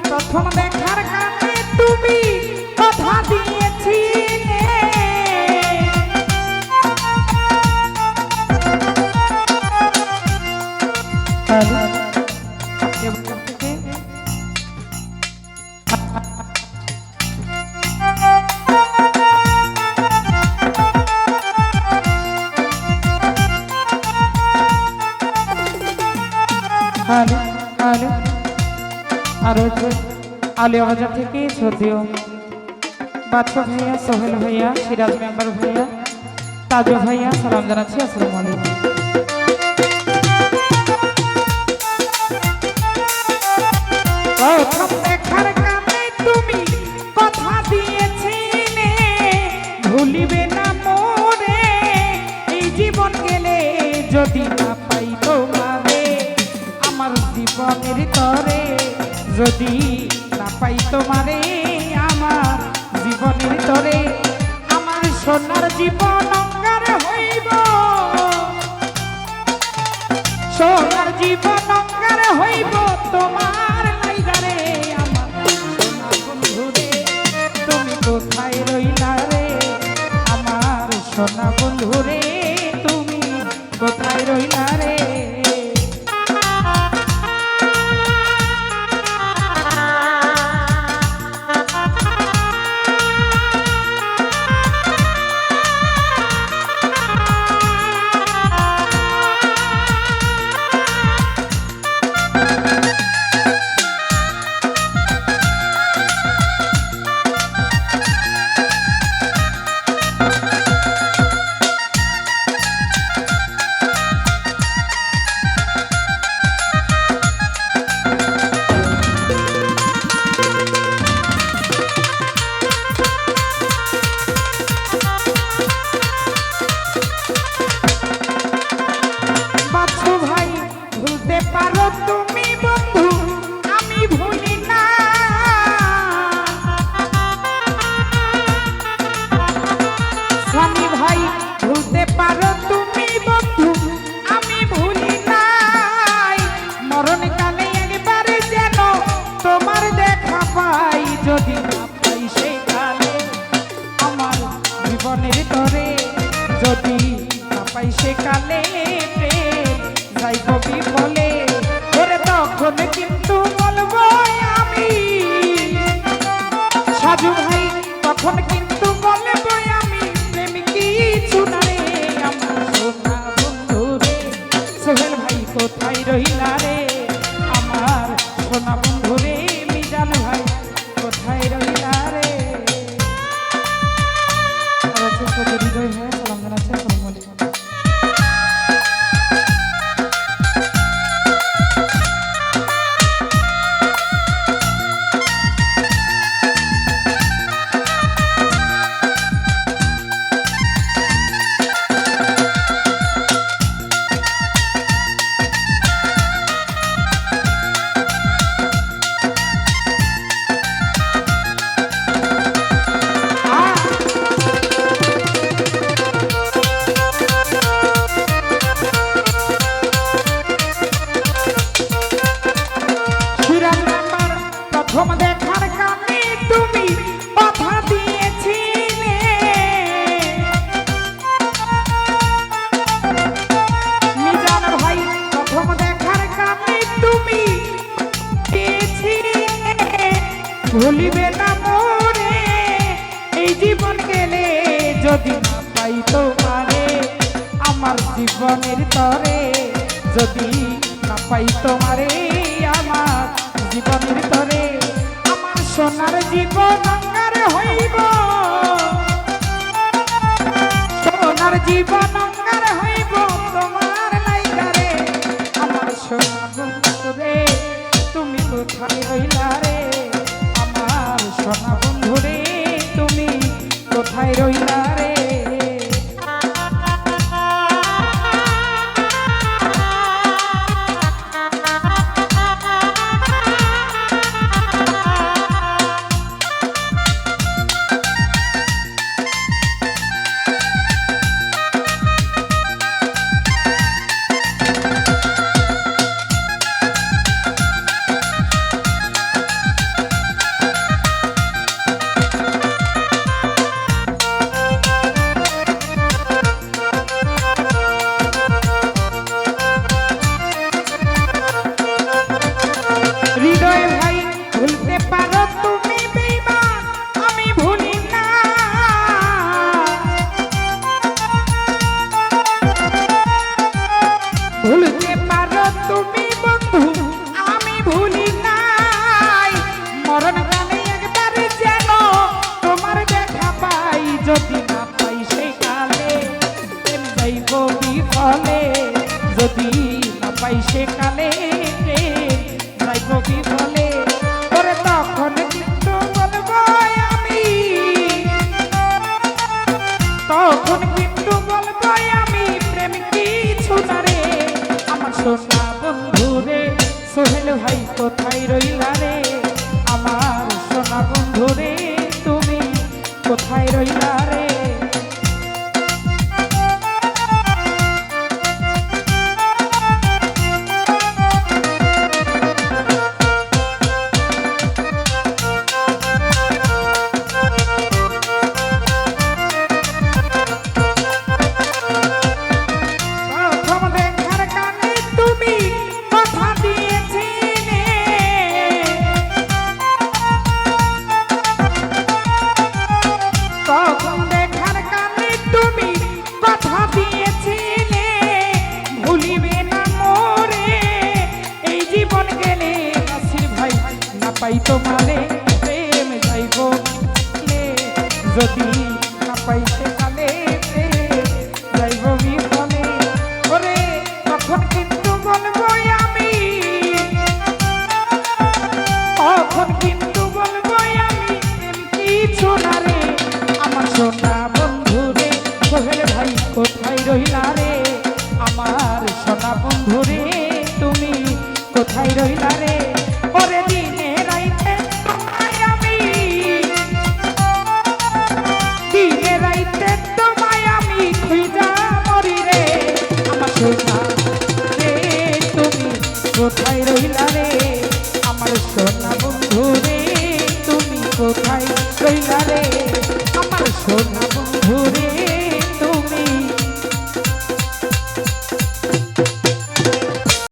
প্রথম দেখার কানে তুমি কথা দিয়েছিলে, আলিয়া বাজার থেকে যদিও বাদশা ভাইয়া, সোহেল ভাইয়া, সিরাজ মেম্বার ভাইয়া, তাজু ভাইয়া সালাম জানাচ্ছি। আসসালামু আলাইকুম। প্রথম দেখার কানে তুমি কথা দিয়েছিলে, ভুলিবে না মোরে এই জীবন গেলে যদি না পাই তোমারে, আমার জীবনের তরে যদি না পাই তোমারে, আমার জীবনের তরে আমার সোনার জীবন অঙ্গার হইব, সোনার জীবন অঙ্গার হইব তোমার লাইগারে, আমার সোনা বন্ধুরে তুমি কোথায় রইলা রে, আমার সোনা বন্ধুরে তুমি কোথায় রইলা রে। পারো তুমি বন্ধু আমি ভুলি না, স্বামী ভাই ভুলতে পারো তুমি বন্ধু আমি ভুলি নাই, মরণকালে একবারে যেন তোমার দেখা পাই, যদি না পাই সেই কালে আমার জীবনের তরে, যদি না পাই সে কালে প্রেম যাইব বিফলে, ওরে তখন কিন্তু বলবো আমি, সাজু ভাই তখন কিন্তু বলবো আমি প্রেম কিছু না রে, আমার সোনা বন্ধু রে, সোহেল ভাই কোথায় রইলা রে, আমার সোনা বন্ধু রে, মিজান ভাই কোথায় রইলা রে। হৃদয় হ্যাঁ সালাম জানাচ্ছি। আসসালামু আলাইকুম। প্রথম দেখার কানে তুমি কথা দিয়েছিলে, মিজান ভাই প্রথম দেখার কানে তুমি দিয়েছিলে, ভুলিবে না মোরে এই জীবন গেলে যদি না পাই তোমারে, আমার জীবনের তরে যদি না পাই তোমারে, আমার জীবনের তরে আমার সোনার জীবন অঙ্গার হইব, সোনার জীবন অঙ্গার হইব তোমার লাইগারে, আমার সোনা বন্ধুরে তুমি কোথায় রইলা রে, আমার সোনা বন্ধুরে তুমি কোথায় রইলা রে। কোথায় রইলা রে আমার সোনা বন্ধু রে তুমি কোথায় রইলা রে পাই তোমারে প্রেম যাইব যদি না পাইতে পালে যাইব বিফলে ওরে তখন কিন্তু বলবো আমি তখন কিন্তু বলবো আমি প্রেম কিছু না রে আমার সোনা বন্ধু রে সোহেল ভাই কোথায় রইলা রে আমার সোনা বন্ধু রে তুমি কোথায় রইলা রে ওরে দিনে রাইতে তোমায় আমি দিনে রাইতে তোমায় আমি খুঁজা মরি রে আমার সোনা রে তুমি কোথায় রইলা রে আমার সোনা বন্ধু রে তুমি কোথায় রইলা রে আমার সোনা